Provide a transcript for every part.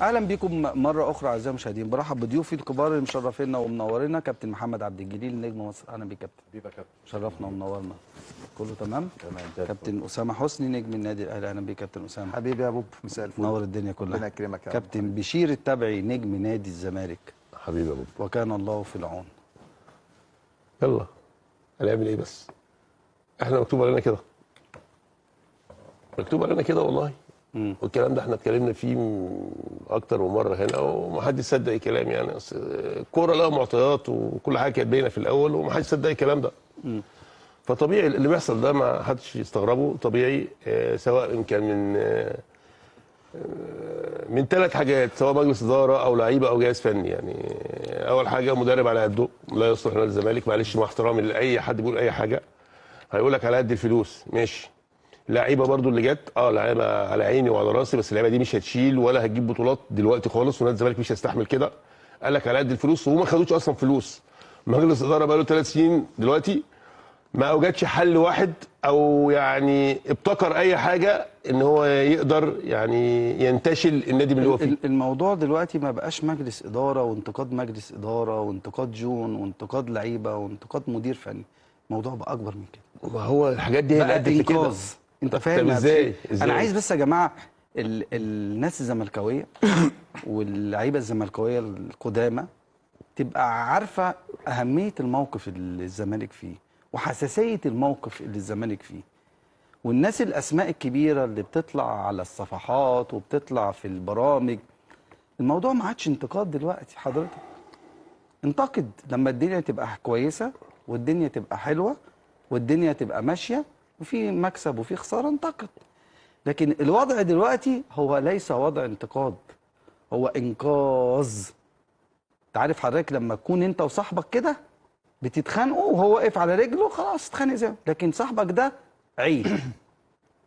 اهلا بكم مره اخرى اعزائي المشاهدين. برحب بضيوفي الكبار اللي مشرفينا ومنورينا. كابتن محمد عبد الجليل نجم مصر، اهلا بيك كابتن. حبيبي يا كابتن، شرفنا ومنورنا. كله تمام؟ تمام. كابتن اسامه حسني نجم النادي الاهلي، اهلا بيك كابتن اسامه. حبيبي يا بوب، مساء الفل. منور الدنيا كلها. ربنا يكرمك يا كابتن بشير التبعي نجم نادي الزمالك، حبيبي يا بوب. وكان الله في العون. يلا هنعمل ايه بس؟ احنا مكتوب علينا كده، مكتوب علينا كده والله. والكلام ده احنا اتكلمنا فيه اكتر من مره هنا ومحدش صدق الكلام. يعني اصل الكوره لها معطيات وكل حاجه كانت باينه في الاول ومحدش صدق الكلام ده. فطبيعي اللي بيحصل ده ما حدش يستغربه، طبيعي. سواء كان من 3 حاجات، سواء مجلس اداره او لعيبه او جهاز فني. يعني اول حاجه مدرب على قده لا يصلح نادي الزمالك، معلش مع احترامي لاي حد بيقول اي حاجه، هيقول لك على قد الفلوس ماشي. لعيبه برضو اللي جت لعيبه على عيني وعلى راسي، بس اللعيبه دي مش هتشيل ولا هتجيب بطولات دلوقتي خالص، ونادي الزمالك مش هيستحمل كده. قال لك على قد الفلوس وما خدوش اصلا فلوس. مجلس اداره بقى له 3 سنين دلوقتي ما اوجدش حل واحد او يعني ابتكر اي حاجه ان هو يقدر يعني ينتشل النادي من اللي هو فيه. الموضوع دلوقتي ما بقاش مجلس اداره وانتقاد مجلس اداره وانتقاد جون وانتقاد لعيبه وانتقاد مدير فني، الموضوع بقى اكبر من كده. ما هو الحاجات دي بقى اللي كده. انقاذ. انت فاهم ازاي؟ انا عايز بس يا جماعه الناس الزملكاويه واللعيبه الزملكاويه القدامى تبقى عارفه اهميه الموقف اللي الزمالك فيه وحساسيه الموقف اللي الزمالك فيه. والناس الاسماء الكبيره اللي بتطلع على الصفحات وبتطلع في البرامج، الموضوع ما عادش انتقاد دلوقتي. حضرتك انتقد لما الدنيا تبقى كويسه والدنيا تبقى حلوه والدنيا تبقى ماشيه وفي مكسب وفي خساره، انتقد. لكن الوضع دلوقتي هو ليس وضع انتقاد، هو انقاذ. انت عارف حضرتك لما تكون انت وصاحبك كده بتتخانقوا وهو واقف على رجله، خلاص اتخانق زي، لكن صاحبك ده عيل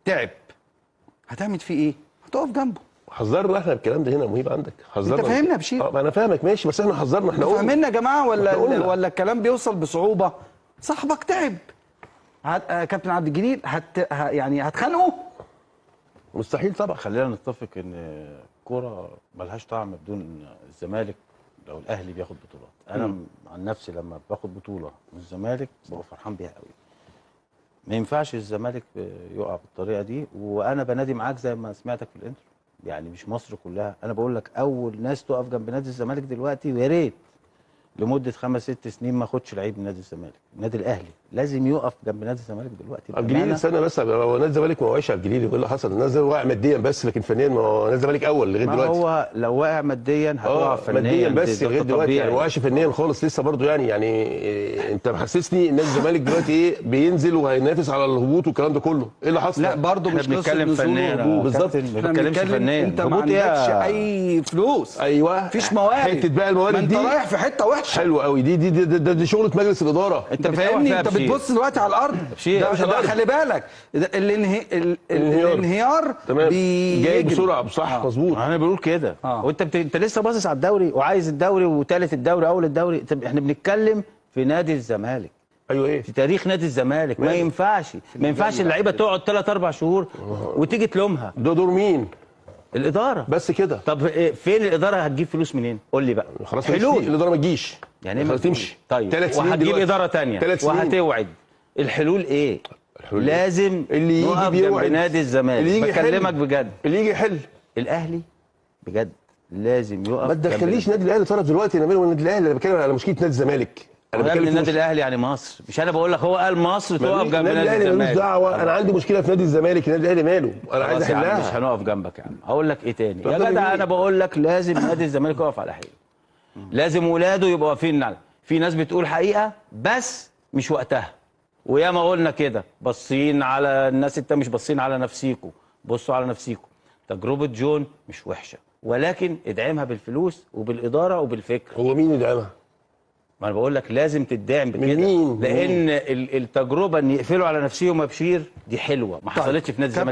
تعب، هتعمل فيه ايه؟ هتقف جنبه. حذرنا احنا بالكلام ده هنا مهيب عندك، حذرنا. انت فاهمنا يا بشير؟ ما انا فاهمك ماشي، بس احنا حذرنا، احنا قلنا. فاهميننا يا جماعه ولا الكلام بيوصل بصعوبه؟ صاحبك تعب. كابتن عبد الجليل يعني هتخانقوا؟ مستحيل طبعا. خلينا نتفق ان الكوره ملهاش طعم بدون الزمالك. لو الاهلي بياخد بطولات، انا عن نفسي لما باخد بطوله من الزمالك ببقى فرحان بيها قوي. ما ينفعش الزمالك يقع بالطريقه دي، وانا بنادي معاك زي ما سمعتك في الانترو، يعني مش مصر كلها. انا بقول لك اول ناس تقف جنب نادي الزمالك دلوقتي، ويا ريت لمده 5 6 سنين ما اخدش لعيب من نادي الزمالك. النادي الاهلي لازم يقف جنب نادي الزمالك دلوقتي. عبد الجليل استنى بس، هو نادي الزمالك ما وقعش. عبد الجليل ايه اللي حصل؟ النادي واقع ماديا بس، لكن فنيا ما هو نادي الزمالك اول لغايه دلوقتي. ما هو لو واقع ماديا هتقع فنيا ماديا بس لغايه دلوقتي، يعني ما وقعش فنيا خالص لسه برضه. يعني انت محسسني ان نادي الزمالك دلوقتي ايه، بينزل وهينافس على الهبوط والكلام ده كله. ايه اللي حصل؟ لا برضه مش بنتكلم فنيا بالظبط. ما بنتكلمش فنيا. انت ما عندكش اي فلوس. ايوه مفيش موارد. حته بقى الموارد دي انت رايح في حته وحشه. حلوه قوي دي شغله مجلس الاداره. انت فاهمني؟ انت بتبص دلوقتي على الارض ده خلي بالك الانهيار جاي بسرعه. صح مظبوط. انا بقول كده. وانت لسه باصص على الدوري وعايز الدوري وثالث الدوري اول الدوري. طب احنا بنتكلم في نادي الزمالك. ايوه ايه؟ في تاريخ نادي الزمالك ما ينفعش اللعيبه تقعد 3 4 شهور وتيجي تلومها. ده دور مين؟ الاداره بس كده. طب فين الاداره؟ هتجيب فلوس منين؟ قول لي بقى. خلاص حلول. الاداره ما تجيش يعني ما تمشي. طيب 3 سنين وهتجيب اداره ثانيه وهتوعد. الحلول ايه؟ لازم اللي نقف جنب نادي الزمالك. بكلمك بجد. اللي يجي يحل. الاهلي بجد لازم يقف. ما تدخليش نادي الاهلي طرف دلوقتي. انا النادي الاهلي، انا بتكلم على مشكله نادي الزمالك. انا بتكلم النادي الاهلي يعني مصر. مش انا بقول لك هو قال مصر تقف جنب نادي الزمالك. مالوش دعوه. انا عندي مشكله في نادي الزمالك. النادي الاهلي ماله؟ انا عايز احلها. مش هنقف جنبك يا عم. هقول لك ايه تاني يا جدع؟ انا بقول لك لازم نادي الزمالك يقف على حيله. لازم ولاده يبقوا واقفين. في ناس بتقول حقيقه بس مش وقتها، وياما قلنا كده. باصين على الناس، انت مش باصين على نفسيكوا. بصوا على نفسيكوا. تجربه جون مش وحشه، ولكن ادعمها بالفلوس وبالاداره وبالفكر. هو مين يدعمها؟ ما انا بقول لك لازم تدعم بكده. مين؟ لان التجربه ان يقفلوا على نفسهم يا بشير دي حلوه، ما حصلتش في نادي الزمالك.